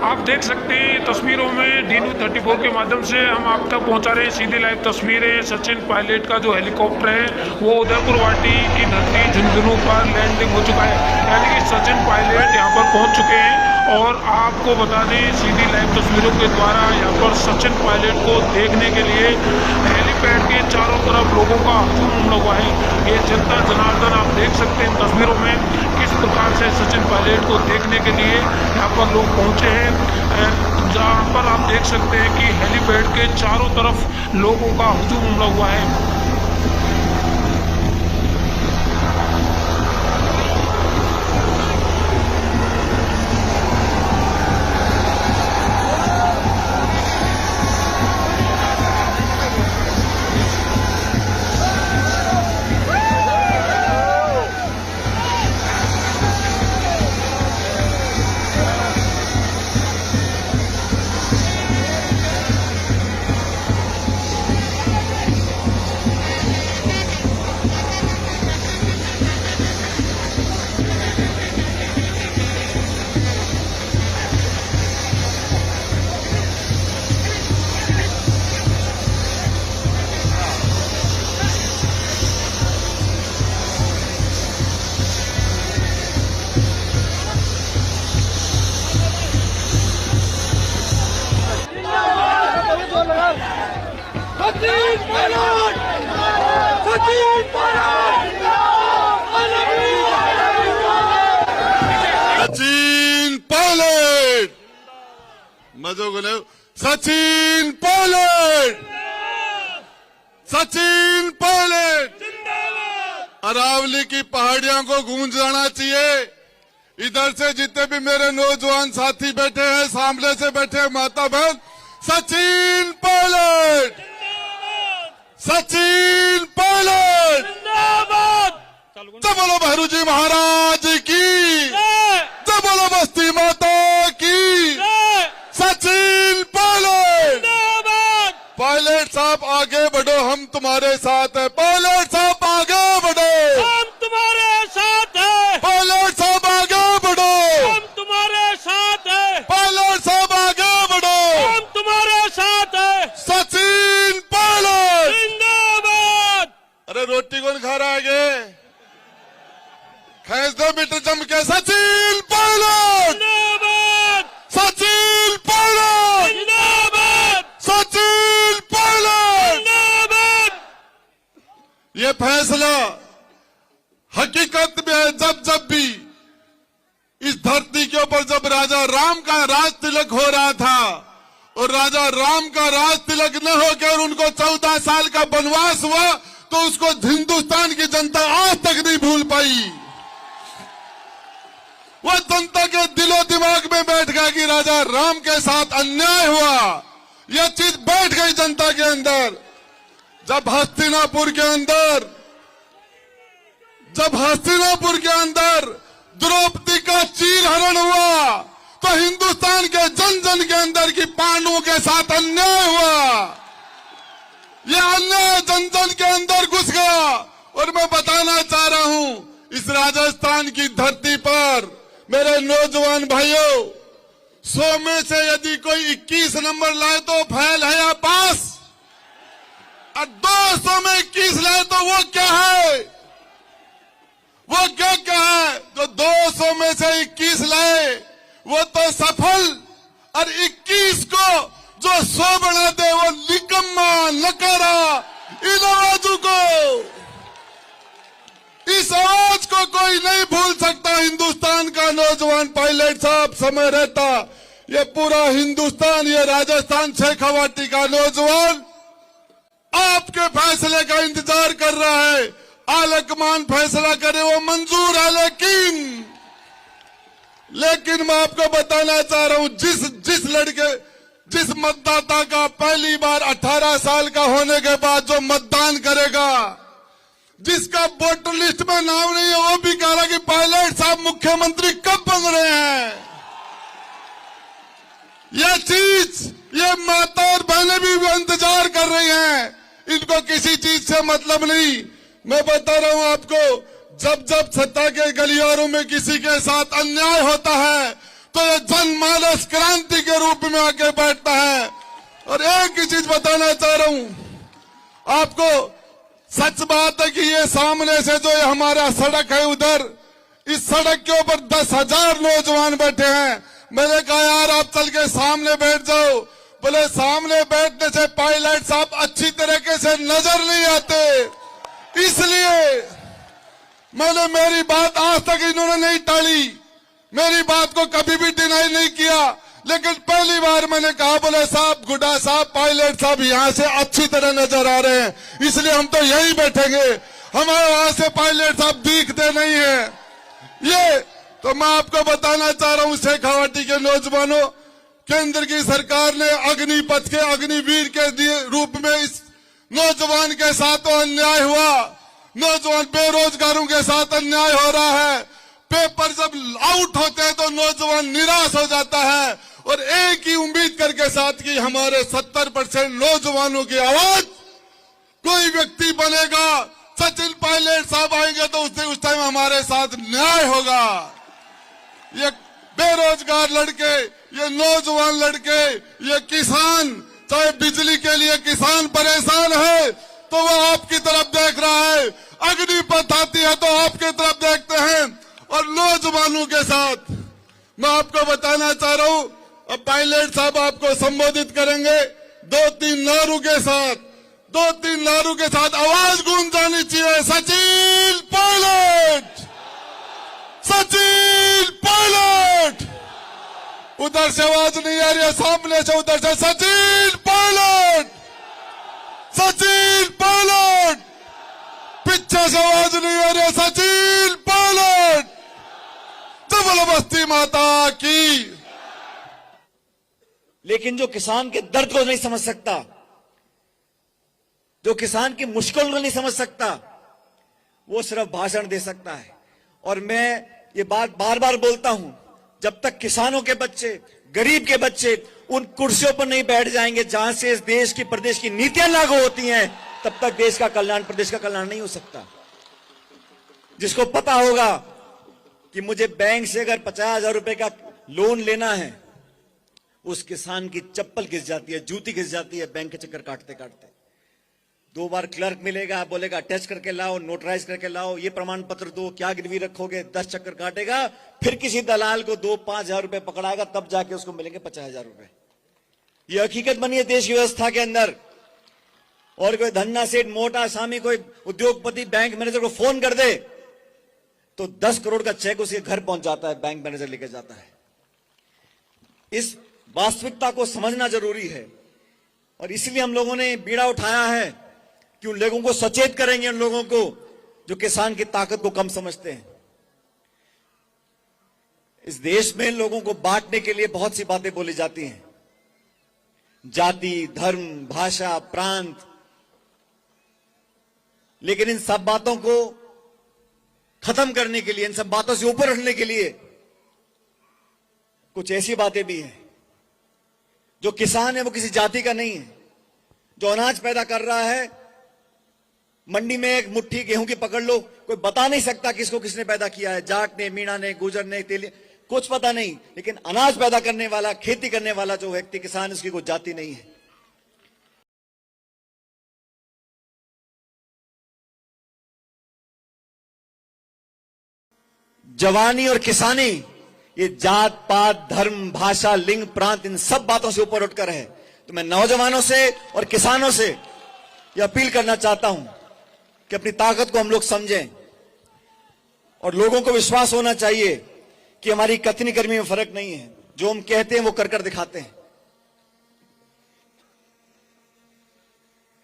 आप देख सकते हैं तस्वीरों में DNews 34 के माध्यम से हम आप तक पहुंचा रहे हैं सीधी लाइव तस्वीरें। सचिन पायलट का जो हेलीकॉप्टर है वो उदयपुर वाटी की धरती झुंझुनू पर लैंडिंग हो चुका है, यानी कि सचिन पायलट यहां पर पहुंच चुके हैं। और आपको बता दें सीधी लाइव तस्वीरों के द्वारा यहाँ पर सचिन पायलट को देखने के लिए हेलीपैड के चारों तरफ लोगों का हुजूम उमड़ा हुआ है। ये जनता जनार्दन आप देख सकते हैं तस्वीरों में किस प्रकार से सचिन पायलट को देखने के लिए यहाँ पर लोग पहुँचे हैं, जहाँ पर आप देख सकते हैं कि हेलीपैड के चारों तरफ लोगों का हुजूम उमड़ा हुआ है। सचिन पायलट सचिन पायलट, सचिन पायलट। अरावली की पहाड़ियों को गूंज जाना चाहिए। इधर से जितने भी मेरे नौजवान साथी बैठे हैं, सामने से बैठे माता बहन, सचिन पायलट, सचिन पायलट। जय बोलो भैरू जी महाराज की, जय बोलो बस्ती माता की, सचिन पायलट। पायलट साहब आगे बढ़ो, हम तुम्हारे साथ हैं। पायलट साहब आगे बढ़ो, हम तुम्हारे साथ हैं। पायलट साहब आगे बढ़ो, हम तुम्हारे साथ हैं। पायलट साहब आगे बढ़ो, हम तुम्हारे साथ हैं। सचिन पायलट जिंदाबाद। अरे रोटी कौन खा रहा है आगे? खैस दो मीटर जम के, सचिन पायलट, जिंदाबाद, सचिन पायलट, जिंदाबाद, सचिन पायलट। जिंदाबाद। ये फैसला हकीकत में है। जब जब भी इस धरती के ऊपर जब राजा राम का राज तिलक हो रहा था और राजा राम का राज तिलक न होकर उनको 14 साल का वनवास हुआ, तो उसको हिंदुस्तान की जनता आज तक नहीं भूल पाई। वह जनता के दिलो दिमाग में बैठ गया कि राजा राम के साथ अन्याय हुआ। यह चीज बैठ गई जनता के अंदर। जब हस्तिनापुर के अंदर द्रौपदी का चीरहरण हुआ, तो हिंदुस्तान के जन जन के अंदर की पांडवों के साथ अन्याय हुआ। यह अन्याय जन जन के अंदर घुस गया। और मैं बताना चाह रहा हूं, इस राजस्थान की धरती पर मेरे नौजवान भाइयों, 100 में से यदि कोई 21 नंबर लाए तो फेल है या पास, और 200 में 21 लाए तो वो क्या है? वो क्या है? जो 200 में से 21 लाए वो तो सफल, और 21 को जो 100 बना दे वो निकम्मा, नकारा। इन आवाजों को, इस आवाज को कोई नहीं भूल सकता। हिंदुस्तान का नौजवान पायलट साहब समय रहता, ये पूरा हिंदुस्तान, ये राजस्थान शेखावाटी का नौजवान आपके फैसले का इंतजार कर रहा है। आलकमान फैसला करे वो मंजूर है, लेकिन मैं आपको बताना चाह रहा हूं, जिस मतदाता का पहली बार 18 साल का होने के बाद जो मतदान करेगा, जिसका वोटर लिस्ट में नाम नहीं है, वो भी कह रहा कि पायलट साहब मुख्यमंत्री कब बन रहे हैं। यह चीज, ये माता और बहनें भी इंतजार कर रही हैं। इनको किसी चीज से मतलब नहीं। मैं बता रहा हूं आपको, जब जब सत्ता के गलियारों में किसी के साथ अन्याय होता है, तो ये जनमानस क्रांति के रूप में आके बैठता है। और एक ही चीज बताना चाह रहा हूं आपको, सच बात है कि ये सामने से जो ये हमारा सड़क है उधर, इस सड़क के ऊपर 10,000 नौजवान बैठे हैं। मैंने कहा यार आप चल के सामने बैठ जाओ। बोले सामने बैठने से पायलट साहब अच्छी तरीके से नजर नहीं आते, इसलिए मैंने मेरी बात आज तक इन्होंने नहीं टाली, मेरी बात को कभी भी डिनाई नहीं किया। लेकिन पहली बार मैंने कहा बोले साहब, गुड्डा साहब, पायलट साहब यहां से अच्छी तरह नजर आ रहे हैं, इसलिए हम तो यहीं बैठेंगे, हमारे वहां से पायलट साहब दिखते नहीं है। ये तो मैं आपको बताना चाह रहा हूं शेखावाटी के नौजवानों, केंद्र की सरकार ने अग्निपथ के अग्निवीर के रूप में इस नौजवान के साथ तो अन्याय हुआ, नौजवान बेरोजगारों के साथ अन्याय हो रहा है। पेपर जब आउट होते हैं तो नौजवान निराश हो जाता है और एक ही उम्मीद करके साथ की हमारे 70% नौजवानों की आवाज कोई व्यक्ति बनेगा, सचिन पायलट साहब आएंगे तो उस टाइम हमारे साथ न्याय होगा। ये बेरोजगार लड़के, ये नौजवान लड़के, ये किसान, चाहे बिजली के लिए किसान परेशान है तो वो आपकी तरफ देख रहा है, अग्निपथ आती है तो आपकी तरफ देखते हैं। और नौजवानों के साथ मैं आपको बताना चाह रहा हूं, अब पायलट साहब आपको संबोधित करेंगे 2-3 नारों के साथ, 2-3 नारों के साथ आवाज गूंज जानी चाहिए, सचिन पायलट, सचिन पायलट। उधर से आवाज नहीं आ रही है, सामने से उधर से सचिन पायलट, सचिन पायलट। पीछे से आवाज नहीं आ रही है, सचिन पायलट। डबल बस्ती माता की। लेकिन जो किसान के दर्द को नहीं समझ सकता, जो किसान की मुश्किल को नहीं समझ सकता, वो सिर्फ भाषण दे सकता है। और मैं ये बात बार बार बोलता हूं, जब तक किसानों के बच्चे, गरीब के बच्चे उन कुर्सियों पर नहीं बैठ जाएंगे जहां से इस देश की, प्रदेश की नीतियां लागू होती हैं, तब तक देश का कल्याण, प्रदेश का कल्याण नहीं हो सकता। जिसको पता होगा कि मुझे बैंक से अगर 50,000 रुपए का लोन लेना है, उस किसान की चप्पल घिस जाती है, जूती घिस जाती है बैंक के चक्कर काटते काटते। 2 बार क्लर्क मिलेगा, बोलेगा अटैच करके लाओ, नोटराइज करके लाओ, ये प्रमाण पत्र दो, क्या गिरवी रखोगे, 10 चक्कर काटेगा, फिर किसी दलाल को 2-5 हजार रुपए पकड़ाएगा, तब जाके उसको मिलेंगे 50,000 रुपए। ये हकीकत बनी है देश की व्यवस्था के अंदर। और कोई धन्ना सेठ, मोटा सामी, कोई उद्योगपति बैंक मैनेजर को फोन कर दे तो 10 करोड़ का चेक उसके घर पहुंच जाता है, बैंक मैनेजर लेके जाता है। इस वास्तविकता को समझना जरूरी है और इसलिए हम लोगों ने बीड़ा उठाया है कि उन लोगों को सचेत करेंगे, उन लोगों को जो किसान की ताकत को कम समझते हैं। इस देश में लोगों को बांटने के लिए बहुत सी बातें बोली जाती हैं, जाति, धर्म, भाषा, प्रांत, लेकिन इन सब बातों को खत्म करने के लिए, इन सब बातों से ऊपर उठने के लिए कुछ ऐसी बातें भी हैं। जो किसान है वो किसी जाति का नहीं है। जो अनाज पैदा कर रहा है, मंडी में एक मुट्ठी गेहूं की पकड़ लो, कोई बता नहीं सकता किसको किसने पैदा किया है, जाट ने, मीणा ने, गुजर ने, तेली, कुछ पता नहीं। लेकिन अनाज पैदा करने वाला, खेती करने वाला जो व्यक्ति किसान, उसकी कोई जाति नहीं है। जवानी और किसानी, ये जात पात, धर्म, भाषा, लिंग, प्रांत, इन सब बातों से ऊपर उठकर है। तो मैं नौजवानों से और किसानों से यह अपील करना चाहता हूं कि अपनी ताकत को हम लोग समझें और लोगों को विश्वास होना चाहिए कि हमारी कथनी कर्मी में फर्क नहीं है। जो हम कहते हैं वो कर कर दिखाते हैं।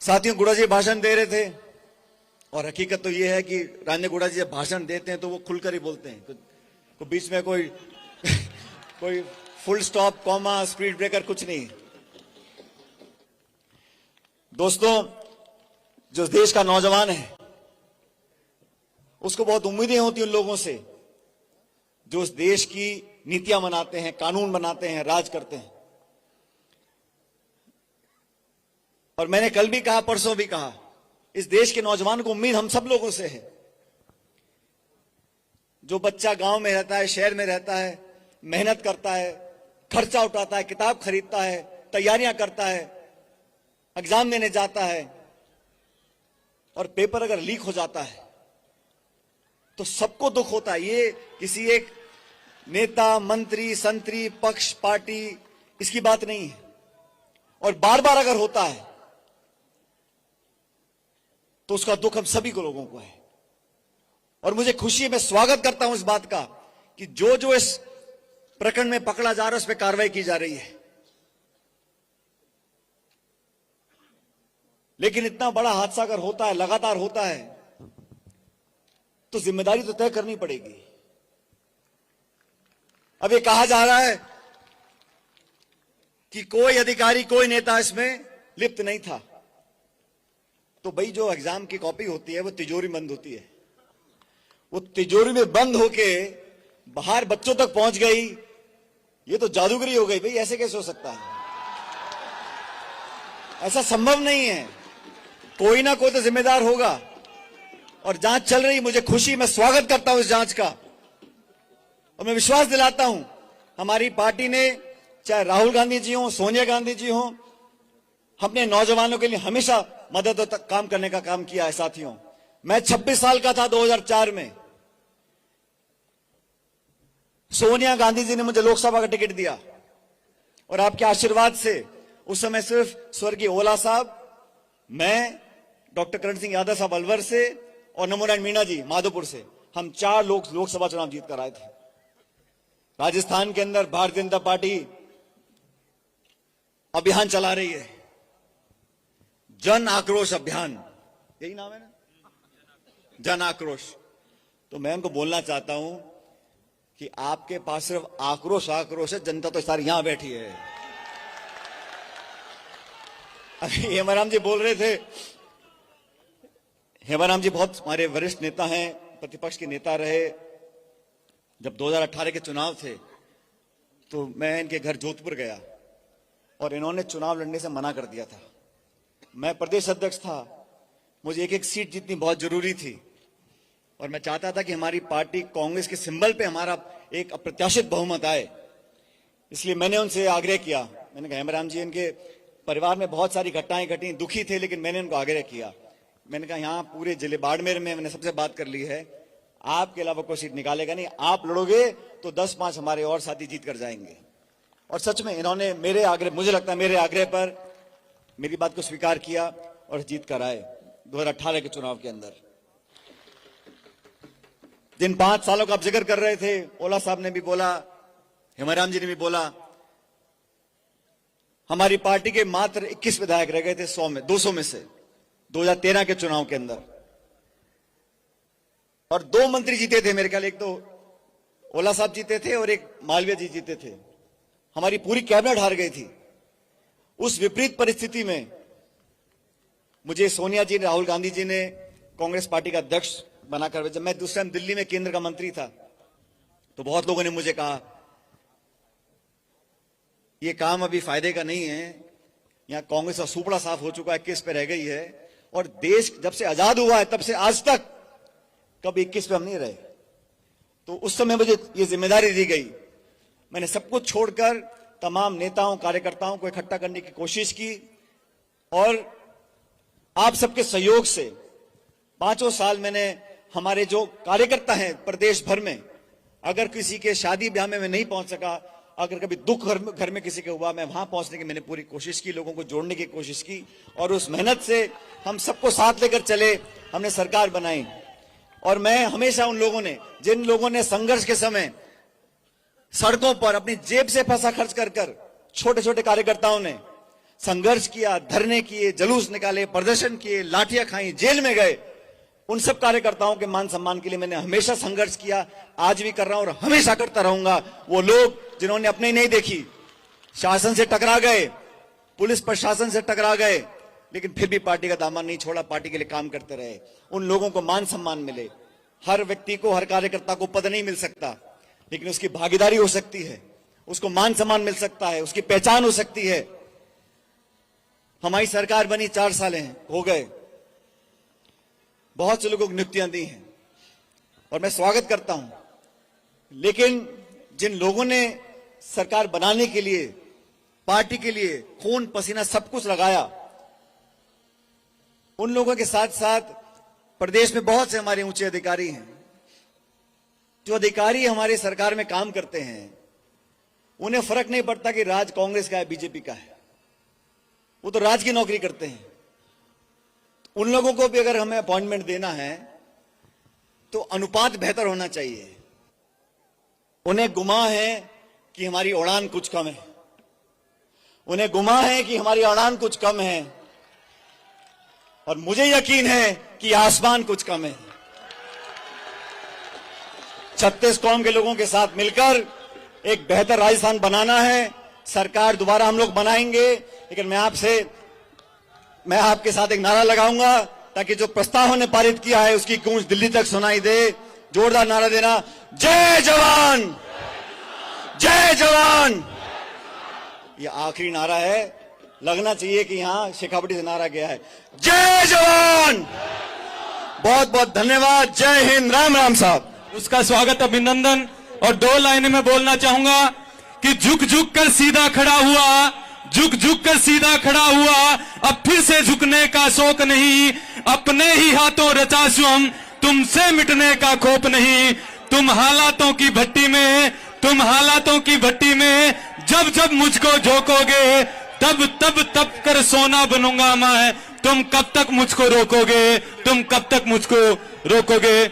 साथियों, गुड़ा जी भाषण दे रहे थे और हकीकत तो यह है कि रान्य गुड़ा जी जब भाषण देते हैं तो वो खुलकर ही बोलते हैं, तो बीच में कोई कोई full stop, comma, speed breaker कुछ नहीं। दोस्तों, जो देश का नौजवान है उसको बहुत उम्मीदें होती हैं उन लोगों से जो उस देश की नीतियां बनाते हैं, कानून बनाते हैं, राज करते हैं। और मैंने कल भी कहा, परसों भी कहा, इस देश के नौजवान को उम्मीद हम सब लोगों से है। जो बच्चा गांव में रहता है, शहर में रहता है, मेहनत करता है, खर्चा उठाता है, किताब खरीदता है, तैयारियां करता है, एग्जाम देने जाता है और पेपर अगर लीक हो जाता है तो सबको दुख होता है। ये किसी एक नेता, मंत्री, संतरी, पक्ष, पार्टी इसकी बात नहीं है। और बार बार अगर होता है तो उसका दुख हम सभी को लोगों को है। और मुझे खुशी है, मैं स्वागत करता हूं इस बात का कि जो जो इस प्रकरण में पकड़ा जा रहा है उस पर कार्रवाई की जा रही है। लेकिन इतना बड़ा हादसा अगर होता है, लगातार होता है, तो जिम्मेदारी तो तय करनी पड़ेगी। अब ये कहा जा रहा है कि कोई अधिकारी, कोई नेता इसमें लिप्त नहीं था। तो भाई जो एग्जाम की कॉपी होती है वो तिजोरी बंद होती है, वो तिजोरी में बंद होके बाहर बच्चों तक पहुंच गई, ये तो जादूगरी हो गई। भाई ऐसे कैसे हो सकता है? ऐसा संभव नहीं है। कोई ना कोई तो जिम्मेदार होगा और जांच चल रही। मुझे खुशी, मैं स्वागत करता हूं इस जांच का और मैं विश्वास दिलाता हूं हमारी पार्टी ने, चाहे राहुल गांधी जी हो, सोनिया गांधी जी हो, अपने नौजवानों के लिए हमेशा मदद और काम करने का काम किया है। साथियों, मैं 26 साल का था 2004 में। सोनिया गांधी जी ने मुझे लोकसभा का टिकट दिया और आपके आशीर्वाद से उस समय सिर्फ स्वर्गीय ओला साहब, मैं, डॉक्टर करण सिंह यादव साहब अलवर से और नमोनारायण मीणा जी माधोपुर से, हम 4 लोग लोकसभा चुनाव जीत कर आए थे। राजस्थान के अंदर भारतीय जनता पार्टी अभियान चला रही है, जन आक्रोश अभियान, यही नाम है ना, जन आक्रोश। तो मैं उनको बोलना चाहता हूं कि आपके पास सिर्फ आक्रोश है, जनता तो सारी यहां बैठी है। अभी हेमाराम जी बोल रहे थे, हेमाराम जी बहुत हमारे वरिष्ठ नेता हैं, प्रतिपक्ष के नेता रहे। जब 2018 के चुनाव थे तो मैं इनके घर जोधपुर गया और इन्होंने चुनाव लड़ने से मना कर दिया था। मैं प्रदेश अध्यक्ष था, मुझे एक एक सीट जीतनी बहुत जरूरी थी और मैं चाहता था कि हमारी पार्टी कांग्रेस के सिंबल पे हमारा एक अप्रत्याशित बहुमत आए। इसलिए मैंने उनसे आग्रह किया, मैंने कहा हेमराम जी, इनके परिवार में बहुत सारी घटनाएं घटी, दुखी थे, लेकिन मैंने उनको आग्रह किया। मैंने कहा यहाँ पूरे जिले बाड़मेर में मैंने सबसे बात कर ली है, आपके अलावा कोई सीट निकालेगा नहीं, आप लड़ोगे तो 10-5 हमारे और साथी जीत कर जाएंगे। और सच में इन्होंने मेरे आग्रह, मुझे लगता है मेरे आग्रह पर मेरी बात को स्वीकार किया और जीत कर आए 2018 के चुनाव के अंदर। जिन 5 सालों का आप जिक्र कर रहे थे, ओला साहब ने भी बोला, हेमाराम जी ने भी बोला, हमारी पार्टी के मात्र 21 विधायक रह गए थे 200 में से 2013 के चुनाव के अंदर, और 2 मंत्री जीते थे मेरे ख्याल, एक तो ओला साहब जीते थे और एक मालवीय जी जीते थे। हमारी पूरी कैबिनेट हार गई थी। उस विपरीत परिस्थिति में मुझे सोनिया जी ने, राहुल गांधी जी ने कांग्रेस पार्टी का अध्यक्ष बनाकर, जब मैं दूसरे टाइम दिल्ली में केंद्र का मंत्री था, तो बहुत लोगों ने मुझे कहा ये काम अभी फायदे का नहीं है, यहां कांग्रेस का सुपड़ा साफ हो चुका है, 21 पे रह गई है, और देश जब से आजाद हुआ है तब से आज तक कभी 21 पे हम नहीं रहे। तो उस समय मुझे ये जिम्मेदारी दी गई, मैंने सब कुछ छोड़कर तमाम नेताओं, कार्यकर्ताओं को इकट्ठा करने की कोशिश की और आप सबके सहयोग से 5 साल मैंने, हमारे जो कार्यकर्ता हैं प्रदेश भर में, अगर किसी के शादी ब्याह में मैं नहीं पहुंच सका, अगर कभी दुख घर में किसी के हुआ, मैं वहां पहुंचने की मैंने पूरी कोशिश की, लोगों को जोड़ने की कोशिश की, और उस मेहनत से हम सबको साथ लेकर चले, हमने सरकार बनाई। और मैं हमेशा उन लोगों ने, जिन लोगों ने संघर्ष के समय सड़कों पर अपनी जेब से पैसा खर्च कर, छोटे छोटे कार्यकर्ताओं ने संघर्ष किया, धरने किए, जुलूस निकाले, प्रदर्शन किए, लाठियां खाई, जेल में गए, उन सब कार्यकर्ताओं के मान सम्मान के लिए मैंने हमेशा संघर्ष किया, आज भी कर रहा हूं और हमेशा करता रहूंगा। वो लोग जिन्होंने अपनी नहीं देखी, शासन से टकरा गए, पुलिस प्रशासन से टकरा गए, लेकिन फिर भी पार्टी का दामन नहीं छोड़ा, पार्टी के लिए काम करते रहे, उन लोगों को मान सम्मान मिले। हर व्यक्ति को, हर कार्यकर्ता को पद नहीं मिल सकता, लेकिन उसकी भागीदारी हो सकती है, उसको मान सम्मान मिल सकता है, उसकी पहचान हो सकती है। हमारी सरकार बनी 4 साल हो गए, बहुत से लोगों को नियुक्तियां दी हैं और मैं स्वागत करता हूं, लेकिन जिन लोगों ने सरकार बनाने के लिए, पार्टी के लिए खून पसीना सब कुछ लगाया, उन लोगों के साथ साथ प्रदेश में बहुत से हमारे ऊंचे अधिकारी हैं। जो अधिकारी हमारे सरकार में काम करते हैं, उन्हें फर्क नहीं पड़ता कि राज कांग्रेस का है, बीजेपी का है, वो तो राज की नौकरी करते हैं। उन लोगों को भी अगर हमें अपॉइंटमेंट देना है तो अनुपात बेहतर होना चाहिए। उन्हें गुमा है कि हमारी उड़ान कुछ कम है, उन्हें गुमा है कि हमारी उड़ान कुछ कम है, और मुझे यकीन है कि आसमान कुछ कम है। 36 कौम के लोगों के साथ मिलकर एक बेहतर राजस्थान बनाना है। सरकार दोबारा हम लोग बनाएंगे, लेकिन मैं आपके साथ एक नारा लगाऊंगा ताकि जो प्रस्ताव हमने पारित किया है उसकी गूंज दिल्ली तक सुनाई दे। जोरदार नारा देना, जय जवान, जय जवान। ये आखिरी नारा है, लगना चाहिए कि यहां शेखावटी से नारा गया है, जय जवान। बहुत बहुत धन्यवाद, जय हिंद, राम राम साहब। उसका स्वागत, अभिनंदन। और 2 लाइनें में बोलना चाहूंगा कि झुक झुक कर सीधा खड़ा हुआ, झुक झुक कर सीधा खड़ा हुआ, अब फिर से झुकने का शौक नहीं, अपने ही हाथों रचा स्वयं, तुमसे मिटने का खौफ नहीं। तुम हालातों की भट्टी में, तुम हालातों की भट्टी में जब जब मुझको झोंकोगे, तब तब तब कर सोना बनूंगा मैं। तुम कब तक मुझको रोकोगे, तुम कब तक मुझको रोकोगे।